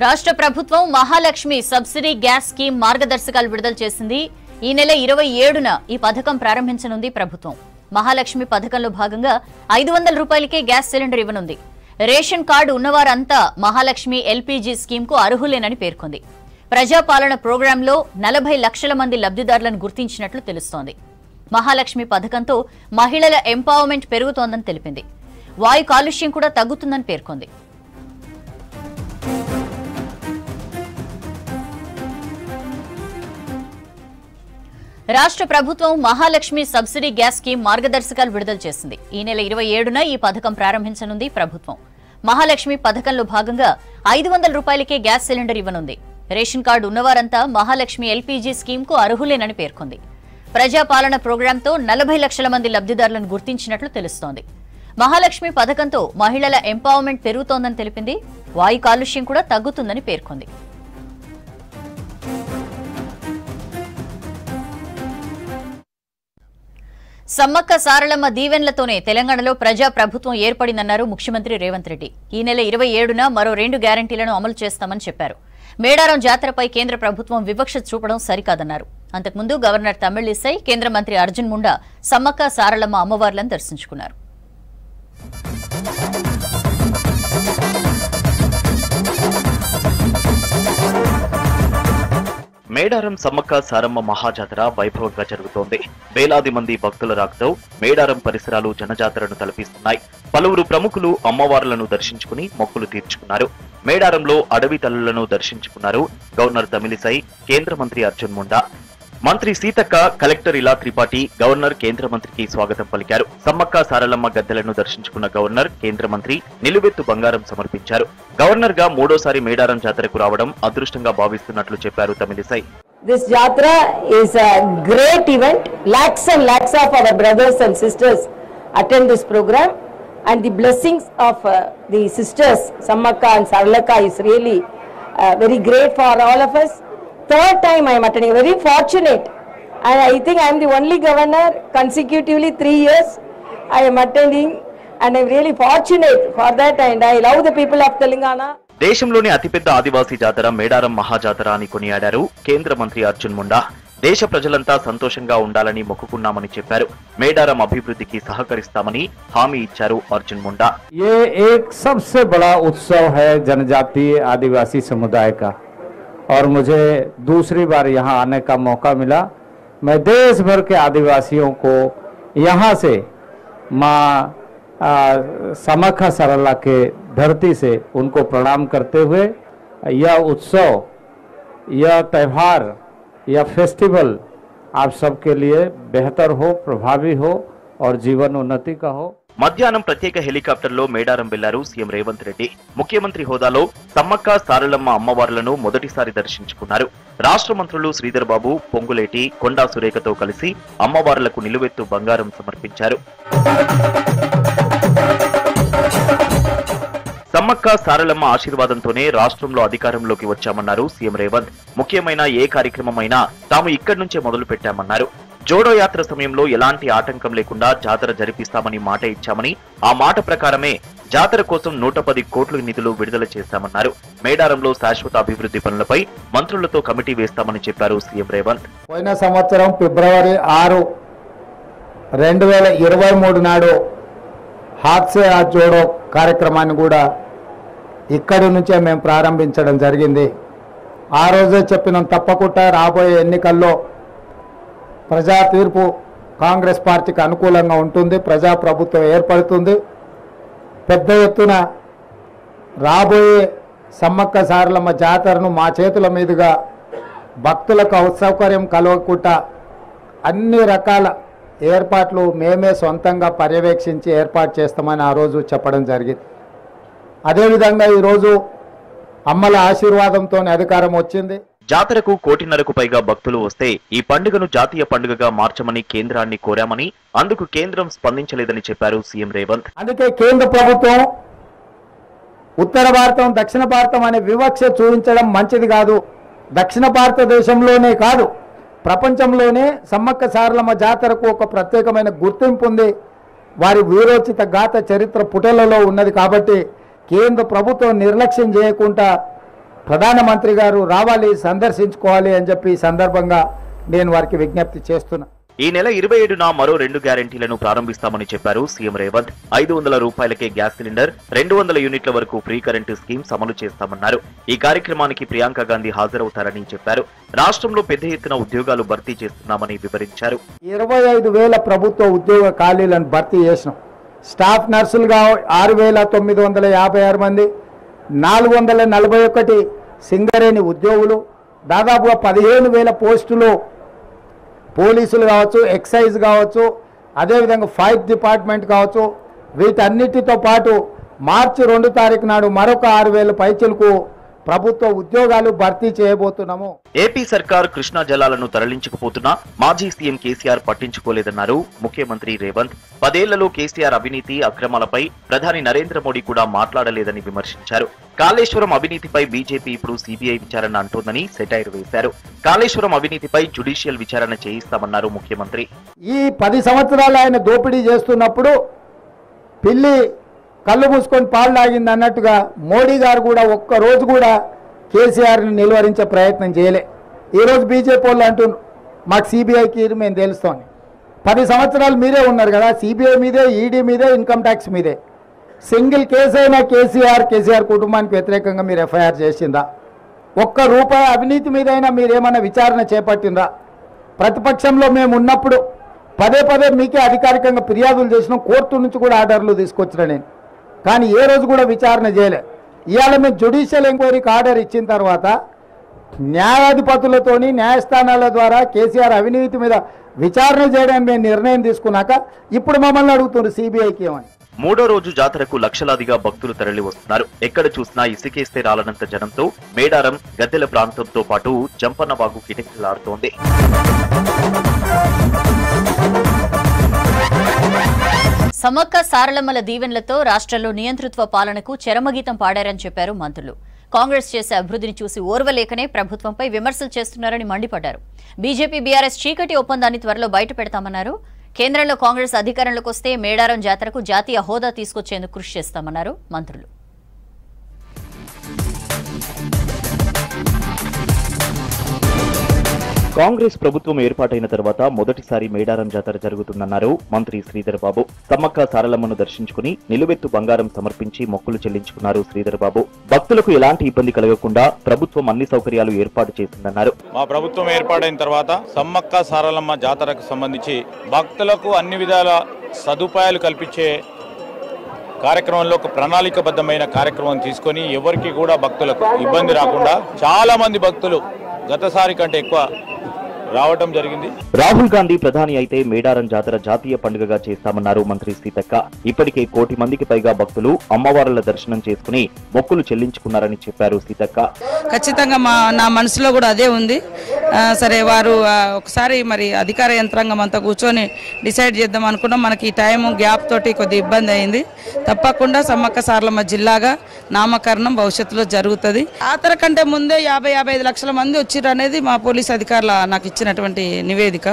రాష్ట్ర ప్రభుత్వం Mahalakshmi subsidy gas scheme మార్గదర్శకాలు విడుదల చేసింది. ఈ నెల 27న ఈ పథకం ప్రారంభించనుంది ప్రభుత్వం. మహాలక్ష్మి పథకంలో భాగంగా 500 రూపాయలకే గ్యాస్ సిలిండర్ ఇవ్వనుంది. రేషన్ కార్డు ఉన్నవారంతా మహాలక్ష్మి ఎల్పీజీ స్కీమ్ కు అర్హులేనని పేర్కొంది. ప్రజాపాలన ప్రోగ్రాంలో 40 లక్షల మంది లబ్ధిదారులను గుర్తించినట్లు తెలుస్తోంది. మహాలక్ష్మి పథకంతో మహిళల ఎంపవర్మెంట్ పెరుగుతోందని తెలిపింది. వాయు కాలుష్యం కూడా తగ్గుతుందని పేర్కొంది. రాష్ట్ర ప్రభుత్వం మహాలక్ష్మి సబ్సిడీ గ్యాస్ స్కీమ్ మార్గదర్శకాలు విడుదల చేసింది. ఈ నెల 27న ఈ పథకం ప్రారంభించనుంది ప్రభుత్వం. మహాలక్ష్మి పథకంలో భాగంగా 500 రూపాయలకే గ్యాస్ సిలిండర్ ఇవ్వనుంది. రేషన్ కార్డు ఉన్నవారంతా మహాలక్ష్మి ఎల్పీజీ స్కీమ్ కు అర్హులేనని పేర్కొంది. ప్రజాపాలన ప్రోగ్రాంతో 40 లక్షల మంది లబ్ధిదారులను గుర్తించినట్లు తెలుస్తోంది. మహాలక్ష్మి పథకంతో మహిళల ఎంపవర్మెంట్ పెరుగుతోందని తెలిపింది. వాయు కాలుష్యం కూడా తగ్గుతుందని పేర్కొంది. సమ్మక్క సారలమ్మ దీవెనలతోనే తెలంగాణలో ప్రజా ప్రభుత్వం ఏర్పడిందన్నారు ముఖ్యమంత్రి రేవంత్ రెడ్డి. ఈ నెల 27న మరో 2 గ్యారంటీలను అమలు చేస్తామని చెప్పారు. మేడారం జాతరపై కేంద్ర ప్రభుత్వం వివక్ష చూపడం సరికాదన్నారు. అంతకుముందు గవర్నర్ తమిళిసై, కేంద్ర మంత్రి అర్జున్ ముండా సమ్మక్క సారలమ్మ అమ్మవార్లను దర్శించుకున్నారు. మేడారం సమ్మక్క సారమ్మ మహాజాతర వైభవంగా జరుగుతోంది. వేలాది మంది భక్తుల రాకతో మేడారం పరిసరాలు జనజాతరను తలపిస్తున్నాయి. పలువురు ప్రముఖులు అమ్మవార్లను దర్శించుకుని మొక్కులు తీర్చుకున్నారు. మేడారంలో అడవి తల్లులను దర్శించుకున్నారు గవర్నర్ తమిళిసై, కేంద్ర మంత్రి అర్జున్ ముండా. మంత్రి సీతక్క, కలెక్టర్ ఇలా త్రిపాఠి గవర్నర్, కేంద్ర మంత్రికి స్వాగతం పలికారు. సమ్మక్క సారలమ్మ గద్దెలను దర్శించుకున్న గవర్నర్, కేంద్ర మంత్రి నిలువెత్తు బంగారం సమర్పించారు. గవర్నర్ గా 3వ మేడారం జాతరకు రావడం అదృష్టంగా భావిస్తున్నట్లు చెప్పారు Tamilisai. This Jatra is a great event. Lakhs and lakhs of our brothers and sisters attend this program, and the blessings of the sisters Sammakka and Saralaka is really very great for all of us. Third time I am attending. Very fortunate, and I think I am the only governor consecutively 3 years I am attending, and I am really fortunate for that, and I love the people of Telangana. దేశంలోని అతిపెద్ద ఆదివాసీ జాతర మేడారం మహాజాతర అని కొనియాడారు కేంద్ర మంత్రి అర్జున్ ముండా. దేశ ప్రజలంతా సంతోషంగా ఉండాలని మొక్కుకున్నామని చెప్పారు. మేడారం అభివృద్ధికి సహకరిస్తామని హామీ ఇచ్చారు అర్జున్ ముండా. ये एक सबसे बड़ा उत्सव है जनजातीय आदिवासी समुदाय का, और मुझे दूसरी बार यहाँ आने का मौका मिला. मैं देश भर के आदिवासियों को यहाँ से माँ समक्खा सरला के धरती से उनको प्रणाम करते हुए यह उत्सव, यह त्यौहार, यह फेस्टिवल आप सबके लिए बेहतर हो, प्रभावी हो और जीवन उन्नति का हो. మధ్యాహ్నం ప్రత్యేక హెలికాప్టర్లో మేడారం వెళ్లారు సీఎం రేవంత్ రెడ్డి. ముఖ్యమంత్రి హోదాలో సమ్మక్క సారలమ్మ అమ్మవార్లను మొదటిసారి దర్శించుకున్నారు. రాష్ట్ర మంత్రులు శ్రీధర్ బాబు, పొంగులేటి, కొండా సురేఖతో కలిసి అమ్మవార్లకు నిలువెత్తు బంగారం సమర్పించారు. సమ్మక్క సారలమ్మ ఆశీర్వాదంతోనే రాష్ట్రంలో అధికారంలోకి వచ్చామన్నారు సీఎం రేవంత్. ముఖ్యమైన ఏ కార్యక్రమమైనా తాము ఇక్కడి నుంచే మొదలు పెట్టామన్నారు. జోడో యాత్ర సమయంలో ఎలాంటి ఆటంకం లేకుండా జాతర జరిపిస్తామని మాట ఇచ్చామని, ఆ మాట ప్రకారమే జాతర కోసం 110 కోట్ల నిధులు విడుదల చేస్తామన్నారు. మేడారంలో శాశ్వత అభివృద్ధి పనులపై మంత్రులతో కమిటీ వేస్తామని చెప్పారు సీఎం రేవంత్. పోయిన సంవత్సరం ఫిబ్రవరి 6, 2023 నాడు హాత్సే ఆ జోడో కార్యక్రమాన్ని కూడా ఇక్కడి నుంచే మేము ప్రారంభించడం జరిగింది. ఆ రోజే చెప్పినాం, తప్పకుండా రాబోయే ఎన్నికల్లో ప్రజా తీర్పు కాంగ్రెస్ పార్టీకి అనుకూలంగా ఉంటుంది, ప్రజాప్రభుత్వం ఏర్పడుతుంది. పెద్ద ఎత్తున రాబోయే సమ్మక్క సారలమ్మ జాతరను మా చేతుల మీదుగా భక్తులకు అసౌకర్యం కలగకుండా అన్ని రకాల ఏర్పాట్లు మేమే సొంతంగా పర్యవేక్షించి ఏర్పాటు చేస్తామని ఆ రోజు చెప్పడం జరిగింది. అదేవిధంగా ఈరోజు అమ్మల ఆశీర్వాదంతో అధికారం వచ్చింది. జాతరకు 1.5 కోటి పైగా భక్తులు వస్తే ఈ పండుగను జాతీయ పండుగగా మార్చమని కేంద్రాన్ని కోరామని, అందుకు కేంద్రం స్పందించలేదని చెప్పారు సీఎం రేవంత్. అందుకే కేంద్ర ప్రభుత్వం ఉత్తర భారతం, దక్షిణ భారతం అనే వివక్ష చూపించడం మంచిది కాదు. దక్షిణ భారతదేశంలోనే కాదు, ప్రపంచంలోనే సమ్మక్క సారలమ్మ జాతరకు ఒక ప్రత్యేకమైన గుర్తింపు ఉంది. వారి వీరోచిత గాథ చరిత్ర పుటలలో ఉన్నది. కాబట్టి కేంద్ర ప్రభుత్వం నిర్లక్ష్యం చేయకుండా ప్రధానమంత్రి గారు రావాలి, సందర్శించుకోవాలి అని చెప్పి ఈ సందర్భంగా నేను వారికి విజ్ఞప్తి చేస్తున్నా. ఈ నెల 27న మరో 2 గ్యారెంటీలను ప్రారంభిస్తామని చెప్పారు సీఎం రేవంత్. 500 రూపాయలకే గ్యాస్ సిలిండర్, 200 యూనిట్ల వరకు ఫ్రీ కరెంటు స్కీమ్స్ అమలు చేస్తామన్నారు. ఈ కార్యక్రమానికి ప్రియాంక గాంధీ హాజరవుతారని చెప్పారు. రాష్ట్రంలో పెద్ద ఎత్తున ఉద్యోగాలు భర్తీ చేస్తున్నామని వివరించారు. 25,000 ప్రభుత్వ ఉద్యోగ ఖాళీలను భర్తీ చేసినాం. స్టాఫ్ నర్సులుగా 6,956 మంది, 441 సింగరేణి ఉద్యోగులు, దాదాపుగా 15,000 పోస్టులు పోలీసులు కావచ్చు, ఎక్సైజ్ కావచ్చు, అదేవిధంగా ఫైర్ డిపార్ట్మెంట్ కావచ్చు, వీటన్నిటితో పాటు మార్చి 2 తారీఖు నాడు మరొక 6,000 పైచలకు ప్రభుత్వ ఉద్యోగాలు భర్తీ చేయబోతున్నాము. ఏపీ సర్కార్ కృష్ణా జలాలను తరలించకపోతున్నా మాజీ సీఎం కేసీఆర్ పట్టించుకోలేదన్నారు ముఖ్యమంత్రి రేవంత్. 10 ఏళ్లలో కేసీఆర్ అవినీతి అక్రమాలపై ప్రధాని నరేంద్ర మోడీ కూడా మాట్లాడలేదని విమర్శించారు. కాళేశ్వరం అవినీతిపై బీజేపీ ఇప్పుడు సిబిఐ విచారణ అంటోందని సెటైర్ వేశారు. కాళేశ్వరం అవినీతిపై జ్యుడిషియల్ విచారణ చేయిస్తామన్నారు ముఖ్యమంత్రి. ఈ 10 సంవత్సరాలు ఆయన దోపిడీ చేస్తున్నప్పుడు పిల్లి కళ్ళు మూసుకొని పాలు తాగింది అన్నట్టుగా మోడీ గారు కూడా ఒక్కరోజు కూడా కేసీఆర్ని నిలువరించే ప్రయత్నం చేయలే. ఈరోజు బీజేపీ వాళ్ళు అంటున్నారు మాకు సిబిఐకి మేము తెలుస్తామని. 10 సంవత్సరాలు మీరే ఉన్నారు కదా, సిబిఐ మీదే, ఈడీ మీదే, ఇన్కమ్ ట్యాక్స్ మీదే. సింగిల్ కేసు అయినా కేసీఆర్ కుటుంబానికి వ్యతిరేకంగా మీరు ఎఫ్ఐఆర్ చేసిందా? ఒక్క రూపాయి అవినీతి మీదైనా మీరేమైనా విచారణ చేపట్టిందా? ప్రతిపక్షంలో మేము ఉన్నప్పుడు పదే మీకే అధికారికంగా ఫిర్యాదులు చేసినాం, కోర్టు నుంచి కూడా ఆర్డర్లు తీసుకొచ్చిన నేను, కానీ ఏ రోజు కూడా విచారణ చేయలే. ఇవాళ మేము జ్యుడిషియల్ ఎంక్వైరీకి ఆర్డర్ ఇచ్చిన తర్వాత న్యాయాధిపతులతోని న్యాయస్థానాల ద్వారా కేసీఆర్ అవినీతి మీద విచారణ చేయడానికి మేము నిర్ణయం తీసుకున్నాక ఇప్పుడు మమ్మల్ని అడుగుతున్నారు సిబిఐకి ఏమని. 3వ రోజు జాతరకు లక్షలాదిగా భక్తులు తరలి వస్తున్నారు. ఎక్కడ చూసినా ఇసుకేస్తే రాలనంత జనంతో మేడారం, గద్దెల ప్రాంతంతో పాటు జంపన్నవాగు కిటకిటలాడుతోంది. సమ్మక్క సారలమ్మల దీవెనలతో రాష్ట్రంలో నియంతృత్వ పాలనకు చరమగీతం పాడారని చెప్పారు మంత్రులు. కాంగ్రెస్ చేసే అభివృద్ధిని చూసి ఓర్వలేకనే ప్రభుత్వంపై విమర్శలు చేస్తున్నారని మండిపడ్డారు. బీజేపీ బీఆర్ఎస్ చీకటి ఒప్పందాన్ని త్వరలో బయట పెడతామన్నారు. కేంద్రంలో కాంగ్రెస్ అధికారంలోకి వస్తే మేడారం జాతరకు జాతీయ హోదా తీసుకొచ్చేందుకు కృషి చేస్తామన్నారు మంత్రులు. కాంగ్రెస్ ప్రభుత్వం ఏర్పాటైన తర్వాత మొదటిసారి మేడారం జాతర జరుగుతుందన్నారు మంత్రి శ్రీధర్ బాబు. సమ్మక్క సారలమ్మను దర్శించుకుని నిలువెత్తు బంగారం సమర్పించి మొక్కులు చెల్లించుకున్నారు శ్రీధర్ బాబు. భక్తులకు ఎలాంటి ఇబ్బంది కలగకుండా ప్రభుత్వం అన్ని సౌకర్యాలు ఏర్పాటు చేసిందన్నారు. మా ప్రభుత్వం ఏర్పాటైన తర్వాత సమ్మక్క సారలమ్మ జాతరకు సంబంధించి భక్తులకు అన్ని విధాల సదుపాయాలు కల్పించే కార్యక్రమంలో ఒక ప్రణాళికబద్ధమైన కార్యక్రమం తీసుకొని ఎవరికి కూడా భక్తులకు ఇబ్బంది రాకుండా చాలా మంది భక్తులు గతసారి కంటే ఎక్కువ రావటం జరిగింది. రాహుల్ గాంధీ ప్రధాని అయితే మేడారం జాతర జాతీయ పండుగగా చేస్తామన్నారు మంత్రి సీతక్క. ఇప్పటికే 1 కోటి మందికి పైగా భక్తులు అమ్మవార్ల దర్శనం చేసుకుని మొక్కులు చెల్లించుకున్నారని చెప్పారు సీతక్క. ఖచ్చితంగా నా మనసులో కూడా అదే ఉంది. సరే వారు ఒకసారి మరి అధికార యంత్రాంగం అంతా కూర్చొని డిసైడ్ చేద్దాం అనుకున్నాం. మనకి ఈ టైం గ్యాప్ తోటి కొద్ది ఇబ్బంది అయింది. తప్పకుండా సమ్మక్క సారలమ్మ జిల్లాగా నామకరణం భవిష్యత్తులో జరుగుతుంది. జాతర కంటే ముందే 50-55 లక్షల మంది వచ్చిర్రు అనేది మా పోలీస్ అధికారుల నాకు ఇచ్చినటువంటి నివేదిక.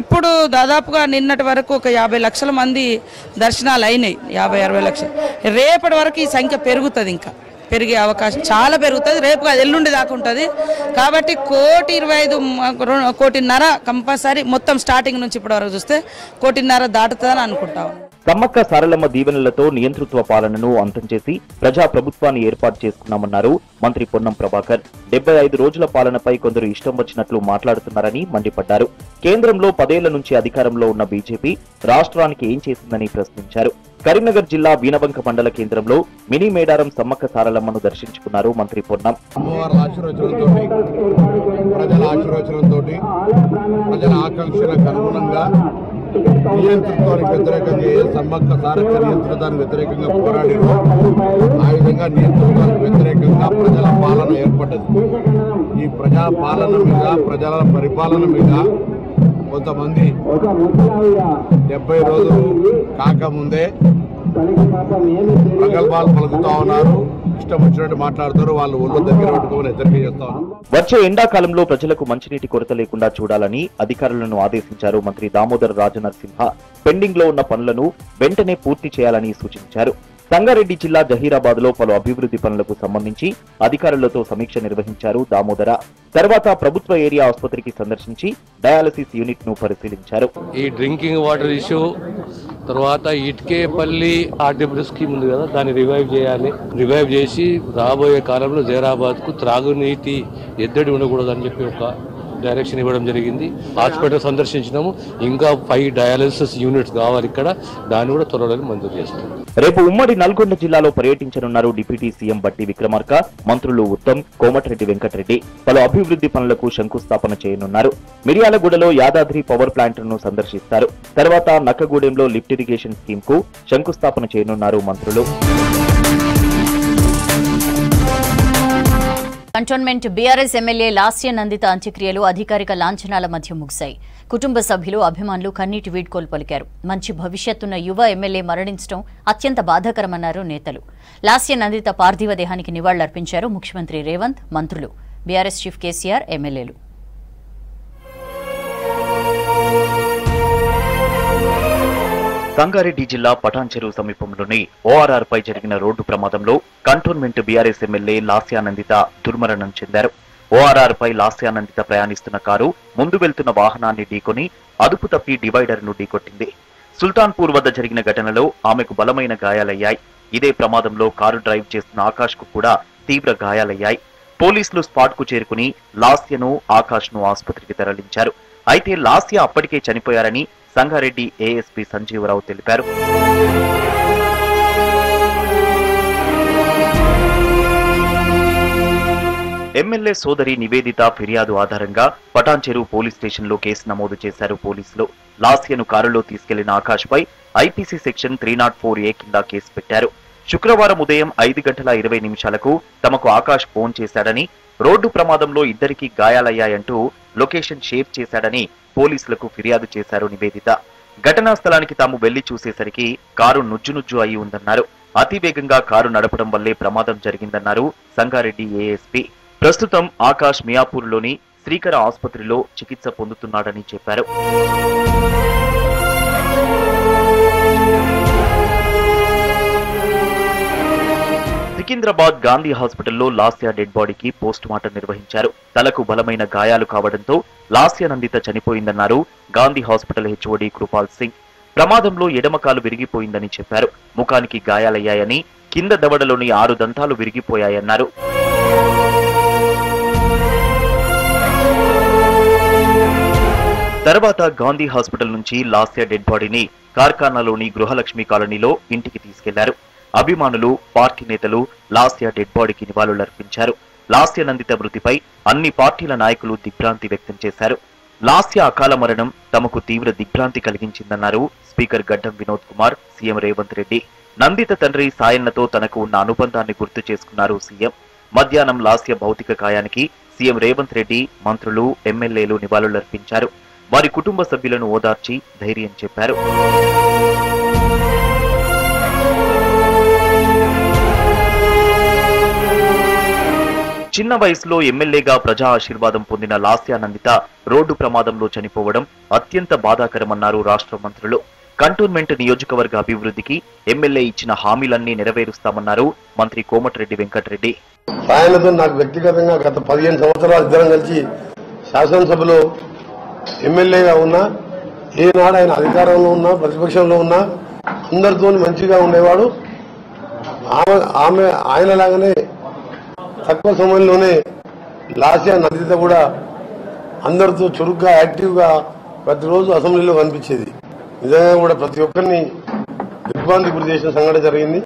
ఇప్పుడు దాదాపుగా నిన్నటి వరకు ఒక 50 లక్షల మంది దర్శనాలు అయినాయి. 50-60 లక్షలు. రేపటి వరకు ఈ సంఖ్య పెరుగుతుంది, ఇంకా పెరిగే అవకాశం చాలా పెరుగుతుంది. రేపు ఎల్లుండి దాకా ఉంటుంది. కాబట్టి 1,25,1,5 కోటిన్నర కంపల్సరీ మొత్తం స్టార్టింగ్ నుంచి ఇప్పటి వరకు చూస్తే 1,50,00,000 దాటుతుందని అనుకుంటాం. సమ్మక్క సారలమ్మ దీవెనలతో నియంతృత్వ పాలనను అంతం చేసి ప్రజా ప్రభుత్వాన్ని ఏర్పాటు చేసుకున్నామన్నారు మంత్రి పొన్నం ప్రభాకర్. 75 రోజుల పాలనపై కొందరు ఇష్టం వచ్చినట్లు మాట్లాడుతున్నారని మండిపడ్డారు. కేంద్రంలో 10 ఏళ్ల నుంచి అధికారంలో ఉన్న బీజేపీ రాష్ట్రానికి ఏం చేసిందని ప్రశ్నించారు. కరీంనగర్ జిల్లా వీణవంక మండల కేంద్రంలో మినీ మేడారం సమ్మక్క సారలమ్మను దర్శించుకున్నారు మంత్రి పొన్నం. ప్రజల ఆకాంక్షలకు అనుగుణంగా నియంతృత్వానికి వ్యతిరేకంగా సమ్మక్క సారక్క నియంతృత్వానికి వ్యతిరేకంగా పోరాడినో ఆ విధంగా నియంతృత్వానికి వ్యతిరేకంగా ప్రజల పాలన ఏర్పడ్డది. ఈ ప్రజా పాలన మీద, ప్రజల పరిపాలన మీద కొంతమంది 70 రోజులు కాకముందే ప్రగల్భాలు పలుకుతా ఉన్నారు, ఇష్టం వచ్చినట్టు మాట్లాడుతారు. వాళ్ళు ఊళ్ళో దగ్గర పెట్టుకోమని హెచ్చరిక చేస్తా ఉన్నారు. వచ్చే ఎండాకాలంలో ప్రజలకు మంచినీటి కొరత లేకుండా చూడాలని అధికారులను ఆదేశించారు మంత్రి దామోదర్ రాజనరసింహ. పెండింగ్ లో ఉన్న పనులను వెంటనే పూర్తి చేయాలని సూచించారు. సంగారెడ్డి జిల్లా జహీరాబాద్ లో పలు అభివృద్ధి పనులకు సంబంధించి అధికారులతో సమీక్ష నిర్వహించారు దామోదర. తర్వాత ప్రభుత్వ ఏరియా ఆసుపత్రికి సందర్శించి డయాలసిస్ యూనిట్ ను పరిశీలించారు. ఈ డ్రింకింగ్ వాటర్ ఇష్యూ, తర్వాత ఇటుకేపల్లి ఆర్టీపీ స్కీమ్ ఉంది కదా, దాన్ని రివైవ్ చేయాలి. రివైవ్ చేసి రాబోయే కాలంలో జహీరాబాద్ కు త్రాగునీటి ఎద్దడి ఉండకూడదని చెప్పి ఒక డైరెక్షన్ ఇవ్వడం జరిగింది. హాస్పిటల్ సందర్శించినాము. ఇంకా 5 డయాలసిస్ యూనిట్స్ కావాలి ఇక్కడ, దాన్ని కూడా త్వరలో మంజూరు చేస్తాం. రేపు ఉమ్మడి నల్గొండ జిల్లాలో పర్యటించనున్నారు డిప్యూటీ సీఎం బట్టి విక్రమార్క. మంత్రులు ఉత్తమ్, కోమటిరెడ్డి వెంకటరెడ్డి పలు అభివృద్ధి పనులకు శంకుస్థాపన చేయనున్నారు. మిర్యాలగూడలో యాదాద్రి పవర్ ప్లాంట్ ను సందర్శిస్తారు. తర్వాత నక్కగూడెంలో లిఫ్ట్ ఇరిగేషన్ స్కీమ్ కు శంకుస్థాపన చేయనున్నారు మంత్రులు. కంటోన్మెంట్ బీఆర్ఎస్ ఎమ్మెల్యే లాస్య నందిత అంత్యక్రియలు అధికారిక లాంఛనాల మధ్య ముగిశాయి. కుటుంబ సభ్యులు, అభిమానులు కన్నీటి వీడ్కోలు పలికారు. మంచి భవిష్యత్తున్న యువ ఎమ్మెల్యే మరణించడం అత్యంత బాధాకరమన్నారు నేతలు. లాస్య నందిత పార్థివ దేహానికి నివాళులర్పించారు ముఖ్యమంత్రి రేవంత్, మంత్రులు, బీఆర్ఎస్ చీఫ్ కేసీఆర్, ఎమ్మెల్యేలు. సంగారెడ్డి జిల్లా పటాన్చెరు సమీపంలోని ఓఆర్ఆర్ పై జరిగిన రోడ్డు ప్రమాదంలో కంటోన్మెంట్ బీఆర్ఎస్ ఎమ్మెల్యే లాస్యానందిత దుర్మరణం చెందారు. ఓఆర్ఆర్ పై లాస్యానందిత ప్రయాణిస్తున్న కారు ముందు వెళ్తున్న వాహనాన్ని ఢీకొని అదుపు తప్పి డివైడర్ ను ఢీకొట్టింది. సుల్తాన్పూర్ వద్ద జరిగిన ఘటనలో ఆమెకు బలమైన గాయాలయ్యాయి. ఇదే ప్రమాదంలో కారు డ్రైవ్ చేస్తున్న ఆకాష్ కు కూడా తీవ్ర గాయాలయ్యాయి. పోలీసులు స్పాట్ కు చేరుకుని లాస్యను, ఆకాష్ ను ఆసుపత్రికి తరలించారు. అయితే లాస్య అప్పటికే చనిపోయారని సంగారెడ్డి ఏఎస్పీ సంజీవరావు తెలిపారు. ఎమ్మెల్యే సోదరి నివేదిత ఫిర్యాదు ఆధారంగా పటాన్చెరు పోలీస్ స్టేషన్ లో కేసు నమోదు చేశారు పోలీసులు. లాస్యను కారులో తీసుకెళ్లిన ఆకాష్ పై ఐపీసీ సెక్షన్ 304A కింద కేసు పెట్టారు. శుక్రవారం ఉదయం 5:20 తమకు ఆకాష్ ఫోన్ చేశాడని, రోడ్డు ప్రమాదంలో ఇద్దరికి గాయాలయ్యాయంటూ లొకేషన్ షేర్ చేశాడని పోలీసులకు ఫిర్యాదు చేశారు నివేదిత. ఘటనా స్థలానికి తాము వెళ్లి చూసేసరికి కారు నుజ్జునుజ్జు అయి ఉందన్నారు. అతివేగంగా కారు నడపడం వల్లే ప్రమాదం జరిగిందన్నారు సంగారెడ్డి ఏఎస్పీ. ప్రస్తుతం ఆకాష్ మియాపూర్లోని శ్రీకర ఆసుపత్రిలో చికిత్స పొందుతున్నాడని చెప్పారు. సికింద్రాబాద్ గాంధీ హాస్పిటల్లో లాస్య డెడ్ బాడీకి పోస్ట్ మార్టం నిర్వహించారు. తలకు బలమైన గాయాలు కావడంతో లాస్య నందిత చనిపోయిందన్నారు గాంధీ హాస్పిటల్ హెచ్ఓడి కృపాల్ సింగ్. ప్రమాదంలో ఎడమకాలు విరిగిపోయిందని చెప్పారు. ముఖానికి గాయాలయ్యాయని, కింద దవడలోని 6 దంతాలు విరిగిపోయాయన్నారు. తర్వాత గాంధీ హాస్పిటల్ నుంచి లాస్య డెడ్ బాడీని కార్ఖానాలోని గృహలక్ష్మి కాలనీలో ఇంటికి తీసుకెళ్లారు. అభిమానులు, పార్టీ నేతలు లాస్య డెడ్ బాడీకి నివాళులర్పించారు. లాస్య నందిత మృతిపై అన్ని పార్టీల నాయకులు దిగ్భ్రాంతి వ్యక్తం చేశారు. లాస్య అకాల మరణం తమకు తీవ్ర దిగ్భ్రాంతి కలిగించిందన్నారు స్పీకర్ గడ్డం వినోద్ కుమార్, సీఎం రేవంత్ రెడ్డి. నందిత తండ్రి సాయన్నతో తనకు ఉన్న అనుబంధాన్ని గుర్తు చేసుకున్నారు సీఎం. మధ్యాహ్నం లాస్య భౌతిక కాయానికి సీఎం రేవంత్ రెడ్డి, మంత్రులు, ఎమ్మెల్యేలు నివాళులర్పించారు. వారి కుటుంబ సభ్యులను ఓదార్చి ధైర్యం చెప్పారు. చిన్న వయసులో ఎమ్మెల్యేగా ప్రజా ఆశీర్వాదం పొందిన లాస్య నందిత రోడ్డు ప్రమాదంలో చనిపోవడం అత్యంత బాధాకరమన్నారు రాష్ట్ర మంత్రులు. కంటోన్మెంట్ నియోజకవర్గ అభివృద్ధికి ఎమ్మెల్యే ఇచ్చిన హామీలన్నీ నెరవేరుస్తామన్నారు మంత్రి కోమటిరెడ్డి వెంకటరెడ్డి. ఆయనతో నాకు వ్యక్తిగతంగా గత 15 సంవత్సరాలు ఇద్దరం కలిసి శాసనసభలో ఎమ్మెల్యేగా ఉన్నా, ఏనాడు ఆయన అధికారంలో ఉన్నా, ప్రతిపక్షంలో ఉన్నా అందరితో మంచిగా ఉండేవాడు. ఆయన లాగానే తక్కువ సమయంలోనే లాస్య నందిత కూడా అందరితో చురుగ్గా, యాక్టివ్గా ప్రతిరోజు అసెంబ్లీలో కనిపించేది. నిజంగా కూడా ప్రతి ఒక్కరిని దిగ్భ్రాంతి గురి చేసిన సంఘటన జరిగింది.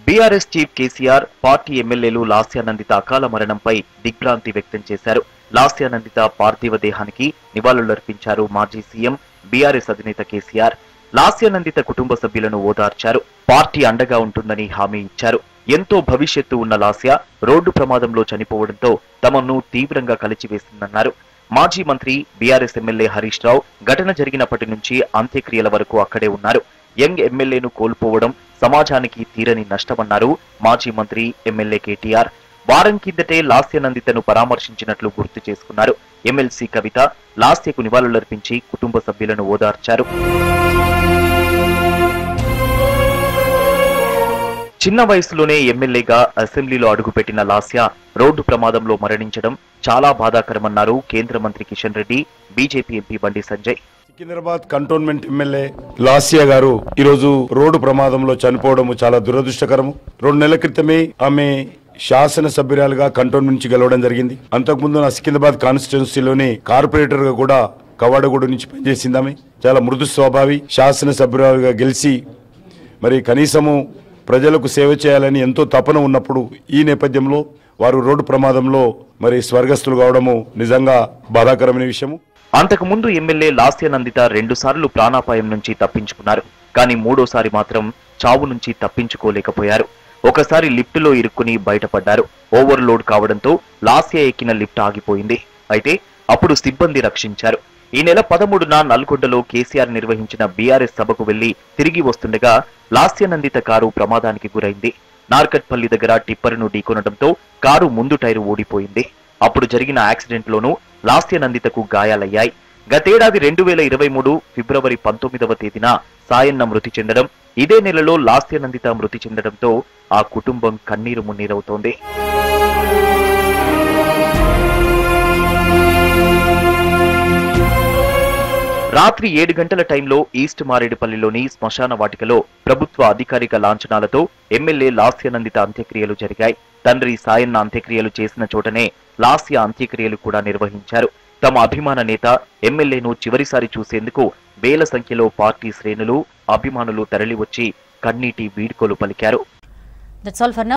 బీఆర్ఎస్ చీఫ్ కేసీఆర్, పార్టీ ఎమ్మెల్యేలు లాస్య నందిత అకాల మరణంపై దిగ్భ్రాంతి వ్యక్తం చేశారు. లాస్య నందిత పార్థివ దేహానికి నివాళులర్పించారు మాజీ సీఎం, బీఆర్ఎస్ అధినేత కేసీఆర్. లాస్య నందిత కుటుంబ సభ్యులను ఓదార్చారు. పార్టీ అండగా ఉంటుందని హామీ ఇచ్చారు. ఎంతో భవిష్యత్తు ఉన్న లాస్య రోడ్డు ప్రమాదంలో చనిపోవడంతో తమను తీవ్రంగా కలిచివేసిందన్నారు. మాజీ మంత్రి, బీఆర్ఎస్ ఎమ్మెల్యే హరీష్ రావు ఘటన జరిగినప్పటి నుంచి అంత్యక్రియల వరకు అక్కడే ఉన్నారు. యంగ్ ఎమ్మెల్యేను కోల్పోవడం సమాజానికి తీరని నష్టమన్నారు మాజీ మంత్రి, ఎమ్మెల్యే కేటీఆర్. వారం కిందటే లాస్య నందితను పరామర్శించినట్లు గుర్తు చేసుకున్నారు. ఎమ్మెల్సీ కవిత లాస్యకు నివాళులర్పించి కుటుంబ సభ్యులను ఓదార్చారు. చిన్న వయసులోనే ఎమ్మెల్యేగా అసెంబ్లీలో అడుగుపెట్టిన లాస్య రోడ్డు ప్రమాదంలో మరణించడం చాలా బాధాకరమన్నారు కేంద్ర మంత్రి Kishan Reddy, BJP MP Bandi Sanjay. Secunderabad cantonment MLA Lasya గారు ఈరోజు రోడ్డు ప్రమాదంలో చనిపోవడం చాలా దురదృష్టకరము. 2 నెలల క్రితమే ఆమె శాసనసభ్యురాలుగా కంటోన్మెంట్ నుంచి గెలవడం జరిగింది. అంతకుముందు నా సికింద్రాబాద్ కాన్స్టిట్యున్సీలోని కార్పొరేటర్ గా కూడా కవాడగూడ నుంచి పనిచేసింది. ఆమె చాలా మృదు స్వభావి. శాసనసభ్యురాలుగా గెలిచి మరి కనీసము ప్రజలకు సేవ చేయాలని ఎంతో తపన ఉన్నప్పుడు ఈ నేపథ్యంలో వారు రోడ్డు ప్రమాదంలో మరి స్వర్గస్థులు కావడము నిజంగా బాధాకరమైన విషయము. అంతకుముందు ఎమ్మెల్యే లాస్య నందిత 2 సార్లు ప్రాణాపాయం నుంచి తప్పించుకున్నారు. కానీ 3వసారి మాత్రం చావు నుంచి తప్పించుకోలేకపోయారు. ఒకసారి లిఫ్టులో ఇరుక్కుని బయటపడ్డారు. ఓవర్లోడ్ కావడంతో లాస్య ఎక్కిన లిఫ్ట్ ఆగిపోయింది. అయితే అప్పుడు సిబ్బంది రక్షించారు. ఈ నెల 13న నల్గొండలో కేసీఆర్ నిర్వహించిన బీఆర్ఎస్ సభకు వెళ్లి తిరిగి వస్తుండగా లాస్య నందిత కారు ప్రమాదానికి గురైంది. నార్కట్పల్లి దగ్గర టిప్పర్ను ఢీకొనడంతో కారు ముందు టైరు ఊడిపోయింది. అప్పుడు జరిగిన యాక్సిడెంట్ లోనూ లాస్య నందితకు గాయాలయ్యాయి. గతేడాది 2023 ఫిబ్రవరి 19వ తేదీన సాయన్న మృతి చెందడం, ఇదే నెలలో లాస్య నందిత మృతి చెందడంతో ఆ కుటుంబం కన్నీరు మున్నీరవుతోంది. రాత్రి 7 గంటల టైంలో ఈస్ట్ మారేడుపల్లిలోని శ్మశాన వాటికలో ప్రభుత్వ అధికారిక లాంఛనాలతో ఎమ్మెల్యే లాస్య నందిత అంత్యక్రియలు జరిగాయి. తండ్రి సాయన్న అంత్యక్రియలు చేసిన చోటనే లాస్య అంత్యక్రియలు కూడా నిర్వహించారు. తమ అభిమాన నేత ఎమ్మెల్యేను చివరిసారి చూసేందుకు వేల సంఖ్యలో పార్టీ శ్రేణులు, అభిమానులు తరలివచ్చి కన్నీటి వీడ్కోలు పలికారు.